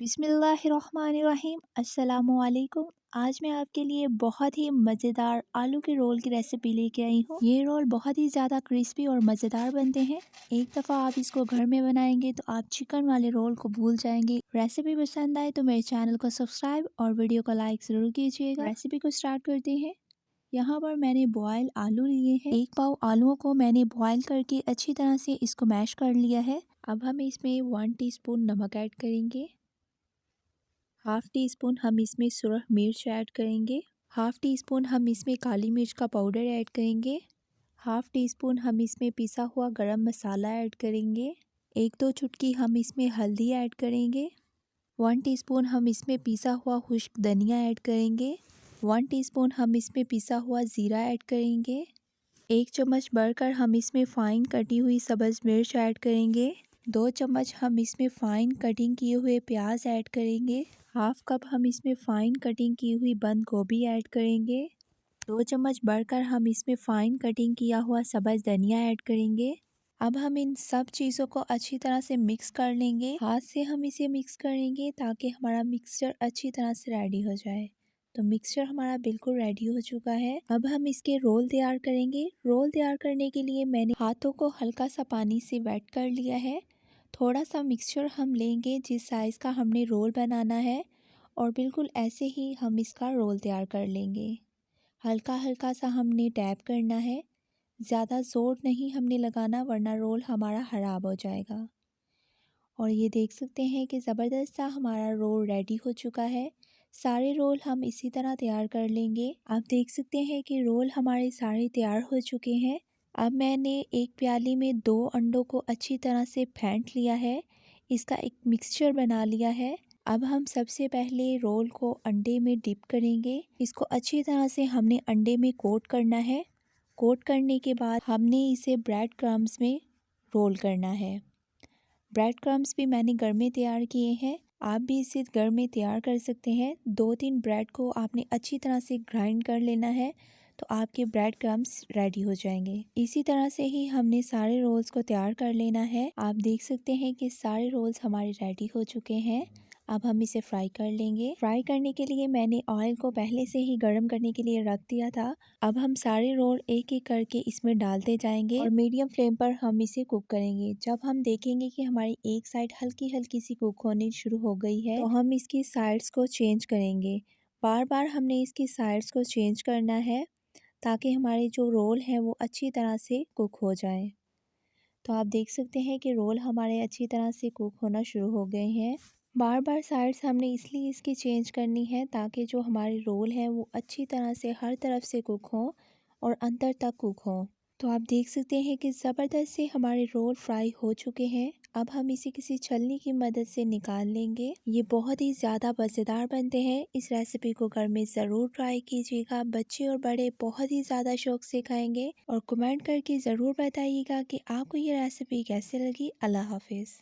बिस्मिल्लाहिर्रहमानिर्रहीम अस्सलामुअलैकुम। आज मैं आपके लिए बहुत ही मज़ेदार आलू के रोल की रेसिपी लेके आई हूँ। ये रोल बहुत ही ज़्यादा क्रिस्पी और मज़ेदार बनते हैं। एक दफ़ा आप इसको घर में बनाएंगे तो आप चिकन वाले रोल को भूल जाएंगे। रेसिपी पसंद आए तो मेरे चैनल को सब्सक्राइब और वीडियो को लाइक ज़रूर कीजिएगा। रेसिपी को स्टार्ट करते हैं। यहाँ पर मैंने बॉयल आलू लिए हैं। 1 पाव आलूओं को मैंने बॉयल करके अच्छी तरह से इसको मैश कर लिया है। अब हम इसमें 1 टीस्पून नमक ऐड करेंगे। हाफ़ टी स्पून हम इसमें सुरख मिर्च ऐड करेंगे। हाफ़ टी स्पून हम इसमें काली मिर्च का पाउडर ऐड करेंगे। हाफ़ टी स्पून हम इसमें पिसा हुआ गरम मसाला ऐड करेंगे। 1-2 चुटकी हम इसमें हल्दी ऐड करेंगे। 1 टीस्पून हम इसमें पिसा हुआ खुश्क धनिया ऐड करेंगे। 1 टीस्पून हम इसमें पिसा हुआ ज़ीरा ऐड करेंगे। 1 चम्मच भरकर हम इसमें फ़ाइन कटी हुई सब्ज़ मिर्च ऐड करेंगे। 2 चम्मच हम इसमें फ़ाइन कटिंग किए हुए प्याज ऐड करेंगे। हाफ़ कप हम इसमें फ़ाइन कटिंग की हुई बंद गोभी ऐड करेंगे। 2 चम्मच भरकर हम इसमें फ़ाइन कटिंग किया हुआ सब्ज़ धनिया ऐड करेंगे। अब हम इन सब चीज़ों को अच्छी तरह से मिक्स कर लेंगे। हाथ से हम इसे मिक्स करेंगे ताकि हमारा मिक्सचर अच्छी तरह से रेडी हो जाए। तो मिक्सचर हमारा बिल्कुल रेडी हो चुका है। अब हम इसके रोल तैयार करेंगे। रोल तैयार करने के लिए मैंने हाथों को हल्का सा पानी से वेट कर लिया है। थोड़ा सा मिक्सचर हम लेंगे जिस साइज़ का हमने रोल बनाना है और बिल्कुल ऐसे ही हम इसका रोल तैयार कर लेंगे। हल्का हल्का सा हमने टैप करना है, ज़्यादा ज़ोर नहीं हमने लगाना वरना रोल हमारा ख़राब हो जाएगा। और ये देख सकते हैं कि ज़बरदस्त सा हमारा रोल रेडी हो चुका है। सारे रोल हम इसी तरह तैयार कर लेंगे। आप देख सकते हैं कि रोल हमारे सारे तैयार हो चुके हैं। अब मैंने एक प्याली में 2 अंडों को अच्छी तरह से फेंट लिया है। इसका एक मिक्सचर बना लिया है। अब हम सबसे पहले रोल को अंडे में डिप करेंगे। इसको अच्छी तरह से हमने अंडे में कोट करना है। कोट करने के बाद हमने इसे ब्रेड क्रम्स में रोल करना है। ब्रेड क्रम्स भी मैंने घर में तैयार किए हैं। आप भी इसे घर में तैयार कर सकते हैं। 2-3 ब्रेड को आपने अच्छी तरह से ग्राइंड कर लेना है तो आपके ब्रेड क्रम्स रेडी हो जाएंगे। इसी तरह से ही हमने सारे रोल्स को तैयार कर लेना है। आप देख सकते हैं कि सारे रोल्स हमारे रेडी हो चुके हैं। अब हम इसे फ्राई कर लेंगे। फ्राई करने के लिए मैंने ऑयल को पहले से ही गर्म करने के लिए रख दिया था। अब हम सारे रोल एक एक करके इसमें डालते जाएंगे और मीडियम फ्लेम पर हम इसे कुक करेंगे। जब हम देखेंगे कि हमारी एक साइड हल्की हल्की सी कुक होनी शुरू हो गई है तो हम इसकी साइड्स को चेंज करेंगे। बार बार हमने इसकी साइड्स को चेंज करना है ताकि हमारे जो रोल हैं वो अच्छी तरह से कुक हो जाए। तो आप देख सकते हैं कि रोल हमारे अच्छी तरह से कुक होना शुरू हो गए हैं। बार बार साइड्स हमने इसलिए इसकी चेंज करनी है ताकि जो हमारे रोल हैं वो अच्छी तरह से हर तरफ से कुक हों और अंदर तक कुक हों। तो आप देख सकते हैं कि ज़बरदस्त से हमारे रोल फ्राई हो चुके हैं। अब हम इसे किसी छलनी की मदद से निकाल लेंगे। ये बहुत ही ज़्यादा मज़ेदार बनते हैं। इस रेसिपी को घर में ज़रूर ट्राई कीजिएगा। बच्चे और बड़े बहुत ही ज़्यादा शौक से खाएंगे और कमेंट करके ज़रूर बताइएगा कि आपको ये रेसिपी कैसे लगी। अल्लाह हाफिज़।